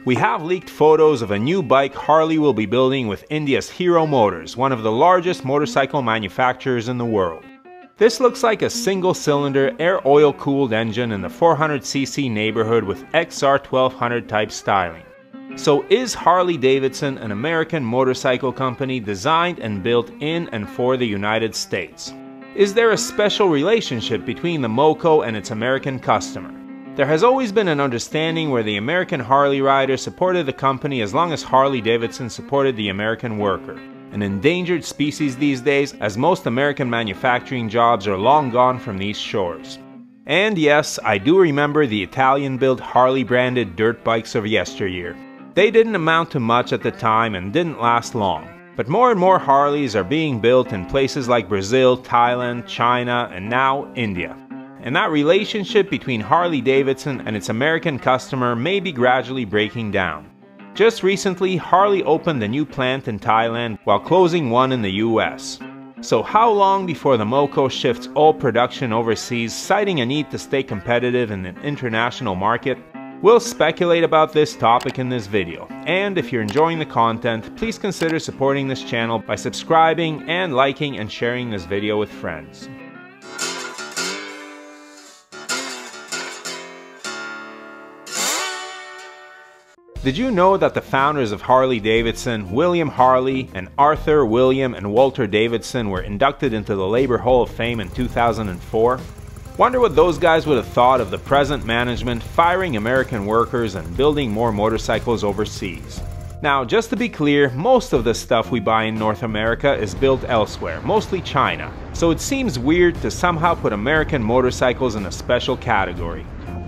We have leaked photos of a new bike Harley will be building with India's Hero Motors, one of the largest motorcycle manufacturers in the world. This looks like a single-cylinder, air-oil-cooled engine in the 400cc neighborhood with XR1200 type styling. So is Harley Davidson an American motorcycle company designed and built in and for the United States? Is there a special relationship between the Moco and its American customer? There has always been an understanding where the American Harley rider supported the company as long as Harley Davidson supported the American worker. An endangered species these days, as most American manufacturing jobs are long gone from these shores. And yes, I do remember the Italian-built Harley-branded dirt bikes of yesteryear. They didn't amount to much at the time and didn't last long. But more and more Harleys are being built in places like Brazil, Thailand, China, and now India. And that relationship between Harley Davidson and its American customer may be gradually breaking down. Just recently, Harley opened a new plant in Thailand while closing one in the US. So how long before the Moco shifts all production overseas, citing a need to stay competitive in an international market? We'll speculate about this topic in this video. And if you're enjoying the content, please consider supporting this channel by subscribing and liking and sharing this video with friends. Did you know that the founders of Harley Davidson, William Harley, and Arthur, William, and Walter Davidson were inducted into the Labor Hall of Fame in 2004? Wonder what those guys would have thought of the present management firing American workers and building more motorcycles overseas. Now, just to be clear, most of the stuff we buy in North America is built elsewhere, mostly China, so it seems weird to somehow put American motorcycles in a special category.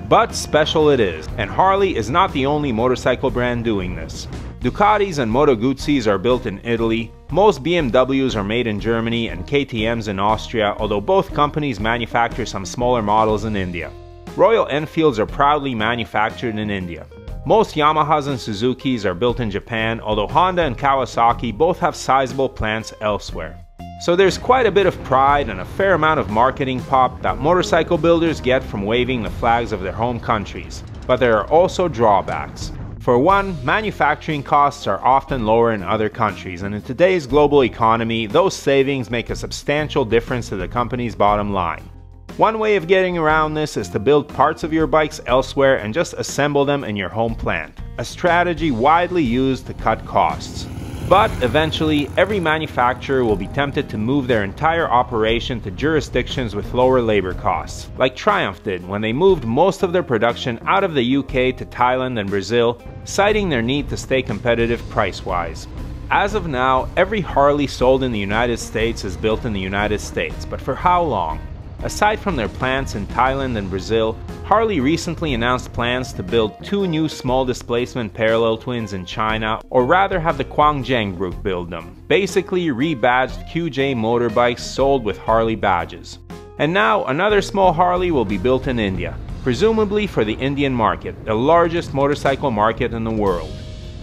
But special it is, and Harley is not the only motorcycle brand doing this. Ducatis and Moto Guzzis are built in Italy, most BMWs are made in Germany and KTMs in Austria, although both companies manufacture some smaller models in India. Royal Enfields are proudly manufactured in India. Most Yamahas and Suzukis are built in Japan, although Honda and Kawasaki both have sizable plants elsewhere. So there's quite a bit of pride and a fair amount of marketing pop that motorcycle builders get from waving the flags of their home countries. But there are also drawbacks. For one, manufacturing costs are often lower in other countries, and in today's global economy, those savings make a substantial difference to the company's bottom line. One way of getting around this is to build parts of your bikes elsewhere and just assemble them in your home plant, a strategy widely used to cut costs. But eventually, every manufacturer will be tempted to move their entire operation to jurisdictions with lower labor costs, like Triumph did when they moved most of their production out of the UK to Thailand and Brazil, citing their need to stay competitive price-wise. As of now, every Harley sold in the United States is built in the United States, but for how long? Aside from their plants in Thailand and Brazil, Harley recently announced plans to build 2 new small displacement parallel twins in China, or rather have the Guangzheng group build them, basically rebadged QJ motorbikes sold with Harley badges. And now another small Harley will be built in India, presumably for the Indian market, the largest motorcycle market in the world.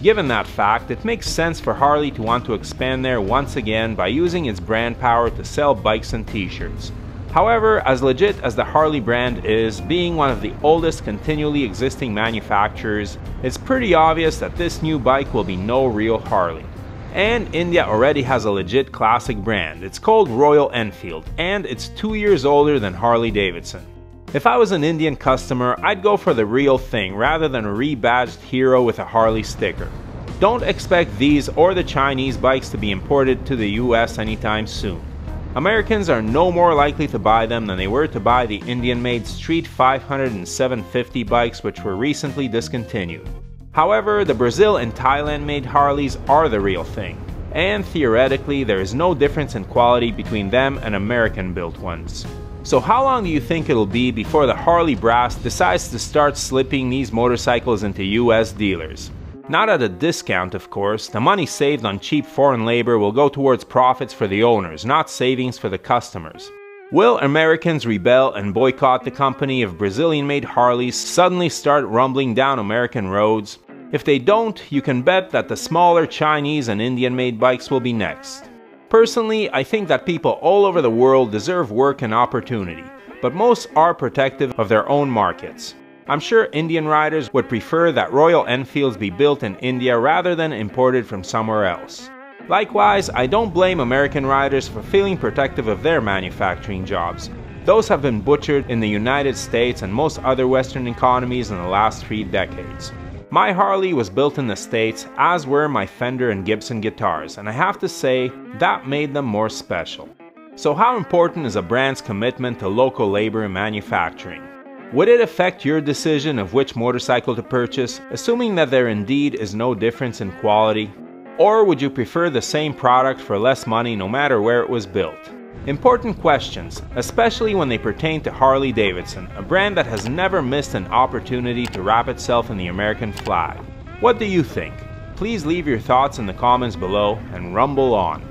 Given that fact, it makes sense for Harley to want to expand there once again by using its brand power to sell bikes and t-shirts. However, as legit as the Harley brand is, being one of the oldest continually existing manufacturers, it's pretty obvious that this new bike will be no real Harley. And India already has a legit classic brand. It's called Royal Enfield, and it's 2 years older than Harley Davidson. If I was an Indian customer, I'd go for the real thing rather than a rebadged Hero with a Harley sticker. Don't expect these or the Chinese bikes to be imported to the US anytime soon. Americans are no more likely to buy them than they were to buy the Indian-made Street 500 and 750 bikes which were recently discontinued. However, the Brazil and Thailand-made Harleys are the real thing, and theoretically there is no difference in quality between them and American-built ones. So how long do you think it'll be before the Harley brass decides to start slipping these motorcycles into US dealers? Not at a discount, of course. The money saved on cheap foreign labor will go towards profits for the owners, not savings for the customers. Will Americans rebel and boycott the company if Brazilian-made Harleys suddenly start rumbling down American roads? If they don't, you can bet that the smaller Chinese and Indian-made bikes will be next. Personally, I think that people all over the world deserve work and opportunity, but most are protective of their own markets. I'm sure Indian riders would prefer that Royal Enfields be built in India rather than imported from somewhere else. Likewise, I don't blame American riders for feeling protective of their manufacturing jobs. Those have been butchered in the United States and most other Western economies in the last 3 decades. My Harley was built in the States, as were my Fender and Gibson guitars, and I have to say, that made them more special. So how important is a brand's commitment to local labor and manufacturing? Would it affect your decision of which motorcycle to purchase, assuming that there indeed is no difference in quality? Or would you prefer the same product for less money no matter where it was built? Important questions, especially when they pertain to Harley Davidson, a brand that has never missed an opportunity to wrap itself in the American flag. What do you think? Please leave your thoughts in the comments below and rumble on.